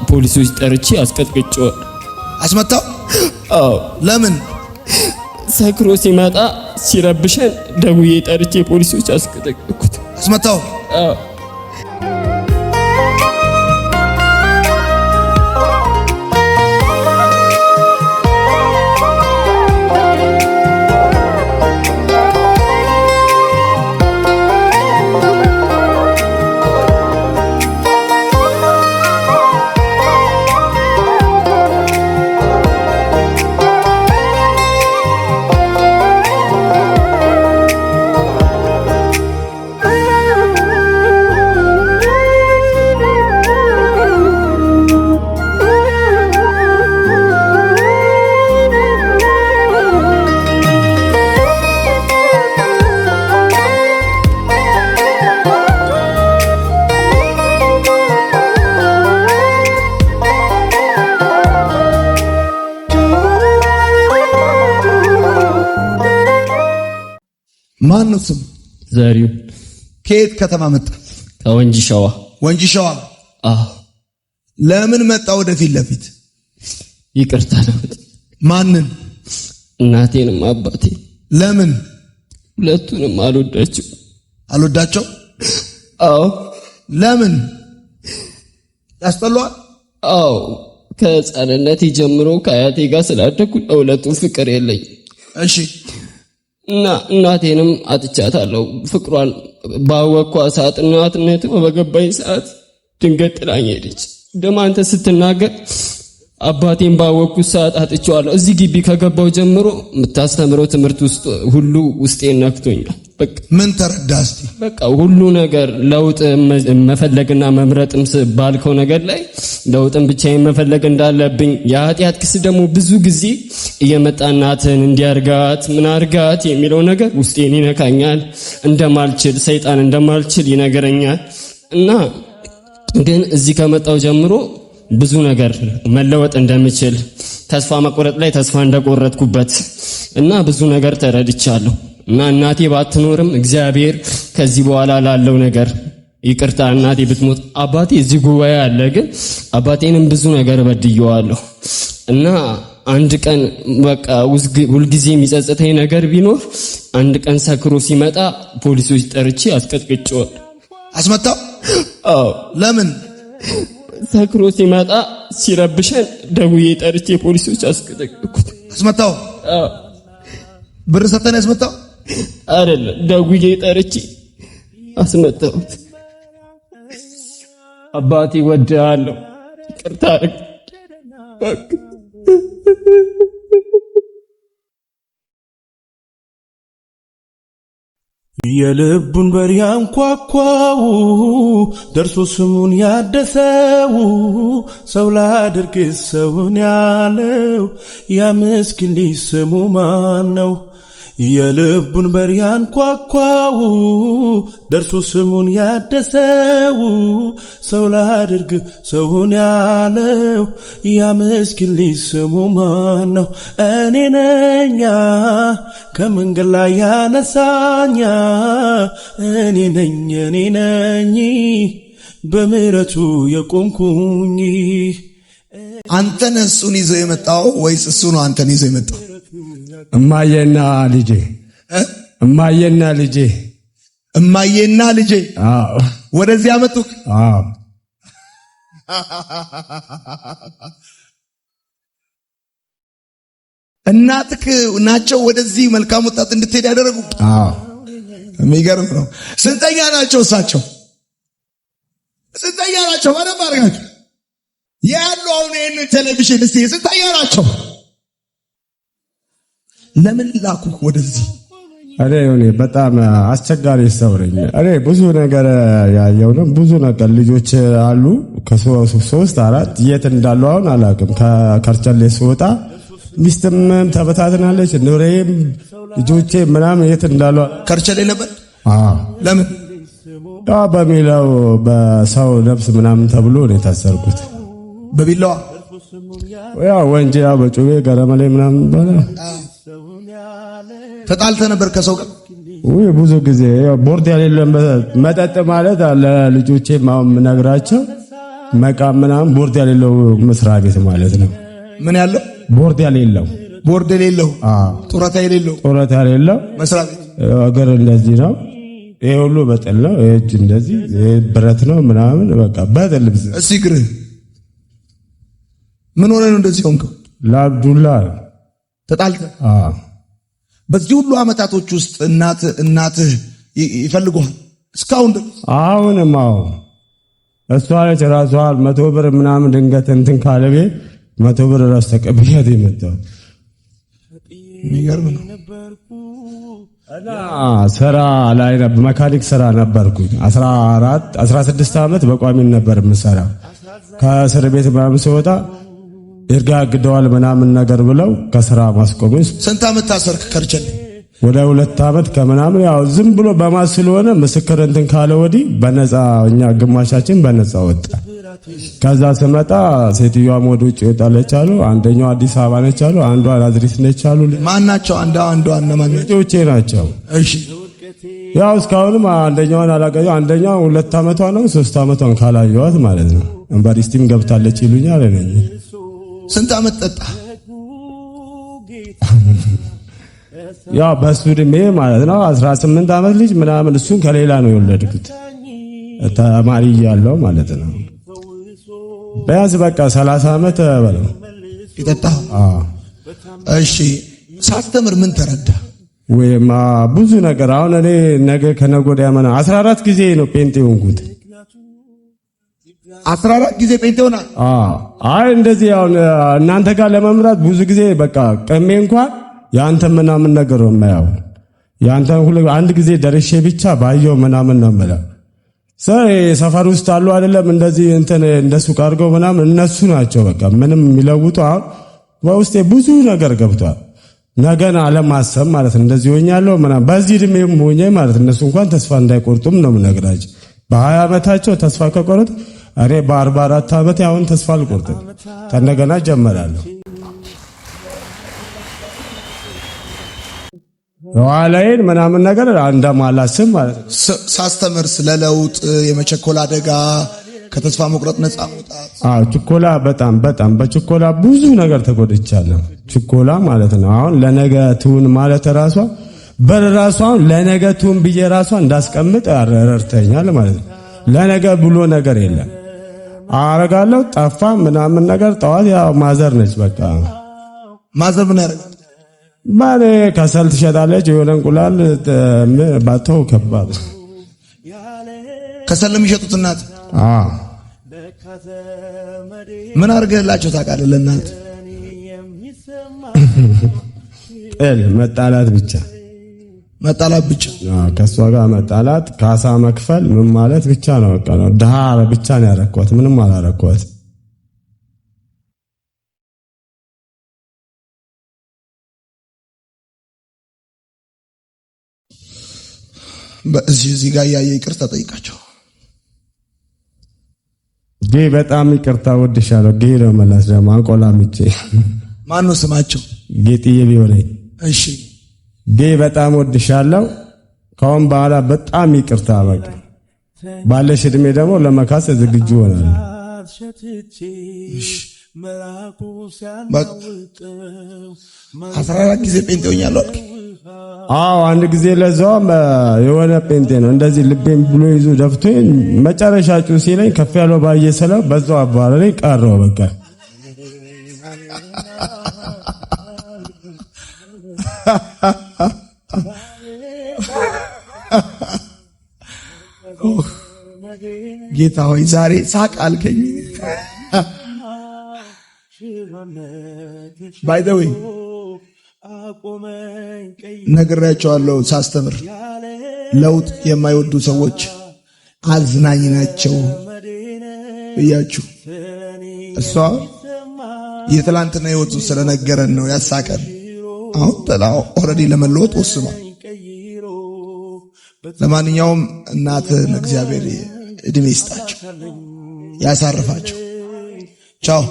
ፖሊሶች ጠርቼ አስቀጥቅጬው። አስመታው? አዎ። ለምን? ሰክሮ ሲመጣ ሲረብሸን ደውዬ ጠርቼ ፖሊሶች አስቀጠቀጥኩት። አስመታው? አዎ። ማን ነው ስም? ዘሪሁን። ከየት ከተማ መጣ? ከወንጂ ሸዋ። ወንጂ ሸዋ? አዎ። ለምን መጣ ወደፊት ለፊት? ይቅርታ ነው። ማንን? እናቴንም አባቴ። ለምን? ሁለቱንም አልወዳቸው? አዎ። ለምን? ያስጠላዋል? አዎ። ከሕፃንነቴ ጀምሮ ከአያቴ ጋር ስላደኩ ለሁለቱም ፍቅር የለኝ። እሺ። እና እናቴንም አጥቻታለሁ። ፍቅሯን ባወቅኳ ሰዓት እናትነቱ በገባኝ ሰዓት ድንገት ጥላኝ ሄደች። ደግሞ አንተ ስትናገር አባቴን ባወቅኩት ሰዓት አጥቼዋለሁ። እዚህ ግቢ ከገባው ጀምሮ የምታስተምረው ትምህርት ውስጥ ሁሉ ውስጤን ነክቶኛል። በቃ ምን ተረዳህ እስቲ? በቃ ሁሉ ነገር ለውጥ መፈለግና መምረጥም ባልከው ነገር ላይ ለውጥም ብቻዬን መፈለግ እንዳለብኝ የኃጢአት ክስ ደግሞ ብዙ ጊዜ እየመጣ እናትን እንዲያርጋት ምን አርጋት የሚለው ነገር ውስጤን ይነካኛል። እንደማልችል ሰይጣን እንደማልችል ይነገረኛል። እና ግን እዚህ ከመጣው ጀምሮ ብዙ ነገር መለወጥ እንደምችል ተስፋ መቆረጥ ላይ ተስፋ እንደቆረጥኩበት እና ብዙ ነገር ተረድቻለሁ። እና እናቴ ባትኖርም እግዚአብሔር ከዚህ በኋላ ላለው ነገር ይቅርታ። እናቴ ብትሞት አባቴ እዚህ ጉባኤ አለ፣ ግን አባቴንም ብዙ ነገር በድየዋለሁ። እና አንድ ቀን በቃ ሁልጊዜ የሚጸጽተኝ ነገር ቢኖር አንድ ቀን ሰክሮ ሲመጣ ፖሊሶች ጠርቼ አስቀጥቅጬው። አስመታው? አዎ። ለምን? ሰክሮ ሲመጣ ሲረብሸን ደውዬ ጠርቼ ፖሊሶች አስቀጠቀጥኩት። አስመታው? አዎ። ብር ሰጠን ያስመታው? አይደለም፣ ደውዬ ጠርቼ አስመታሁት። አባቴ ወድሃለሁ፣ ይቅርታ አድርግ። የልቡን በር ያንኳኳው ደርሶ ስሙን ያደሰው ሰው ላድርግ ሰውን ያለው ያ ምስኪን ልጅ ስሙ ማን ነው? የልቡን በር ያንኳኳው ደርሶ ስሙን ያደሰው ሰው ላድርግ ሰውን ያለው ያ ምስኪን ልጅ ስሙ ማን ነው? እኔ ነኛ ከመንገድ ላይ ያነሳኛ እኔ ነኝ በምህረቱ የቆምኩኝ። አንተን እሱን ይዞ የመጣው ወይስ እሱ ነው አንተን ይዞ የመጣው? እማዬና ልጄ። እማዬና ልጄ። እማዬና ልጄ? አዎ። ወደዚህ አመጡክ? አዎ። እናትክ ናቸው ወደዚህ መልካም ወጣት እንድትሄድ ያደረጉ? አዎ። የሚገርም ነው። ስንተኛ ናቸው እሳቸው? ስንተኛ ናቸው? በደንብ አድርጋችሁ ያሉ አሁን ይህን ቴሌቪዥን እስቲ ስንተኛ ናቸው? ለምን ላኩህ ወደዚህ? እኔ በጣም አስቸጋሪ ሰው ነኝ። እኔ ብዙ ነገር ያየው ነው። ብዙ ነገር ልጆች አሉ ከ3 4 የት እንዳሉ አሁን አላውቅም። ከከርቸሌ ስወጣ ሚስትም ተበታትናለች፣ ኑሬም ልጆቼ ምናምን የት እንዳሉ። ከርቸሌ ነበር? አዎ። ለምን? በሚለው በሰው ነፍስ ምናምን ተብሎ ነው የታሰርኩት። በቢላዋ? ያው ወንጀል በጩቤ ገረመሌ ምናምን ባለ። ተጣልተህ ነበር ከሰው ጋር? ብዙ ጊዜ ቦርድ ያሌለ መጠጥ ማለት ለልጆቼ ማም ነግራቸው መቃም ምናምን ቦርድ የሌለው መስሪያ ቤት ማለት ነው። ምን ያለው ቦርድ የሌለው ጡረታ የሌለው መስሪያ ቤት እግር እንደዚህ ነው። ይሄ ሁሉ በጥል ነው። እጅ እንደዚህ ብረት ነው ምናምን በቃ በጥል ልብስ። እስቲ እግርህ ምን ሆነ ነው እንደዚህ ሆንከው? ላብዱላ ተጣልተህ? በዚህ ሁሉ አመታቶች ውስጥ እናትህ ይፈልጉሃል እስካሁን ድረስ? አሁንም እሷ አለች ራሷ 100 ብር ምናምን ድንገት እንትን ካለ ቤት 100 ብር ራስ ተቀብያት የመጣው የሚገርም ነው። እና ስራ ላይ መካኒክ ስራ ነበርኩኝ 16 ዓመት በቋሚን ነበር የምሰራው። ከእስር ቤት ምናምን ስወጣ ይርጋግደዋል ምናምን ነገር ብለው ከስራ ማስቆሙኝ። ስንት ዓመት ታሰርክ ከርቸሌ? ወደ 2 ዓመት ከምናምን። ያው ዝም ብሎ በማስ ስለሆነ ምስክር እንትን ካለ ወዲህ በነፃ እኛ ግማሻችን በነፃ ወጣ። ከዛ ስመጣ ሴትዮዋም ወደ ውጭ ወጣለች አሉ። አንደኛው አዲስ አበባ ነች አሉ። አንዷ ናዝሬት ነች አሉ። ማን ናቸው? አንዷ እነማን ናቸው? ናቸው። እሺ ያው እስካሁንም አንደኛውን አላቀየው። አንደኛው 2 ዓመቷ ነው 3 ዓመቷን ካላየዋት ማለት ነው። ዩኒቨርሲቲም ገብታለች ይሉኛል። እኔ ስንት ዓመት ጠጣ? ያው በሱ እድሜ ማለት ነው 18 ዓመት ልጅ ምናምን። እሱን ከሌላ ነው የወለድኩት ተማሪ እያለሁ ማለት ነው። ቢያንስ በቃ 30 ዓመት በለው ይጠጣው። እሺ ሳስተምር ምን ተረዳ? ወይማ ብዙ ነገር። አሁን እኔ ነገ ከነገ ወዲያ 14 ጊዜ ነው ጴንጤ ሆንኩት። 14 ጊዜ ጴንጤ ሆና? አይ እንደዚህ አሁን እናንተ ጋር ለመምራት ብዙ ጊዜ በቃ ቀሜ እንኳን ያንተ ምናምን ነገር ነው የማያው። ያንተ አንድ ጊዜ ደርሼ ብቻ ባየው ምናምን ነው የምለው። ሰፈር ውስጥ አሉ አይደለም እንደዚህ እንትን እንደሱ አድርገው ምናምን እነሱ ናቸው በቃ ምንም የሚለውጡ። አሁን በውስጤ ብዙ ነገር ገብቷል። ነገን አለማሰብ ማለት ነው። እንደዚህ ሆኛለሁ ምናምን በዚህ እድሜም ሆኜ ማለት እነሱ እንኳን ተስፋ እንዳይቆርጡም ነው የምነግራቸው። በ20 ዓመታቸው ተስፋ ከቆረጡ እኔ በ44 ዓመት አሁን ተስፋ አልቆርጥም። ከነገና ጀመራለሁ። ዋላይን ምናምን ነገር እንደማላስብ ማለት ነው። ሳስተምር ስለ ለውጥ፣ የመቸኮል አደጋ፣ ከተስፋ መቁረጥ ነፃ መውጣት። ችኮላ በጣም በችኮላ ብዙ ነገር ተጎድቻለሁ። ችኮላ ማለት ነው። አሁን ለነገ ትሁን ማለት ራሷ በራሷ ለነገ ትሁን ብዬ ራሷ እንዳስቀምጥ ረድተኛል ማለት ነው። ለነገ ብሎ ነገር የለም። አረጋለሁ ጠፋ ምናምን ነገር ጠዋት ያው ማዘር ነች በቃ። ማዘር ምን ያደርጋል? ባለ ከሰል ትሸጣለች። የሆነ እንቁላል ባተው ከባድ ከሰል የሚሸጡት እናት ምን አድርገህላቸው ታውቃለህ? ለእናት ጥል መጣላት ብቻ ከሷ ጋር መጣላት፣ ካሳ መክፈል ምን ማለት ብቻ ነው በቃ ነው። ድሃ ብቻ ነው ያረኳት፣ ምንም አላረኳት። እዚህ ጋር ያየ ይቅርታ ጠይቃቸው። በጣም ይቅርታ ወድሻለሁ። ነው መላስ ደግሞ አንቆላምጬ ማን ነው ስማቸው? ጌጥዬ ቢሆነኝ። እሺ በጣም ወድሻለሁ። ካሁን በኋላ በጣም ይቅርታ በቃ ባለሽ እድሜ ደግሞ ለመካስ ዝግጁ ሆናለሁ። 14 ጊዜ ጴንጤ ሆኛለሁ። አንድ ጊዜ ለዛውም የሆነ ጴንጤ ነው እንደዚህ ልቤን ብሎ ይዞ ደፍቶኝ መጨረሻ ጩ ሲለኝ ከፍ ያለው ባየ ሰላም በዛው አባረረኝ ቀረው በቃ። ጌታ ሆይ ዛሬ ሳቅ አልከኝ። ባይ ዘ ዌይ ነግሬያቸዋለሁ ሳስተምር፣ ለውጥ የማይወዱ ሰዎች አዝናኝ ናቸው ብያችሁ። እሷ የትላንትና ህይወቱ ስለነገረን ነው ያሳቀን። አሁን ጥላው ኦልሬዲ ለመለወጥ ወስኗል። ለማንኛውም እናትህን እግዚአብሔር እድሜ ይስጣቸው፣ ያሳርፋቸው። ቻው።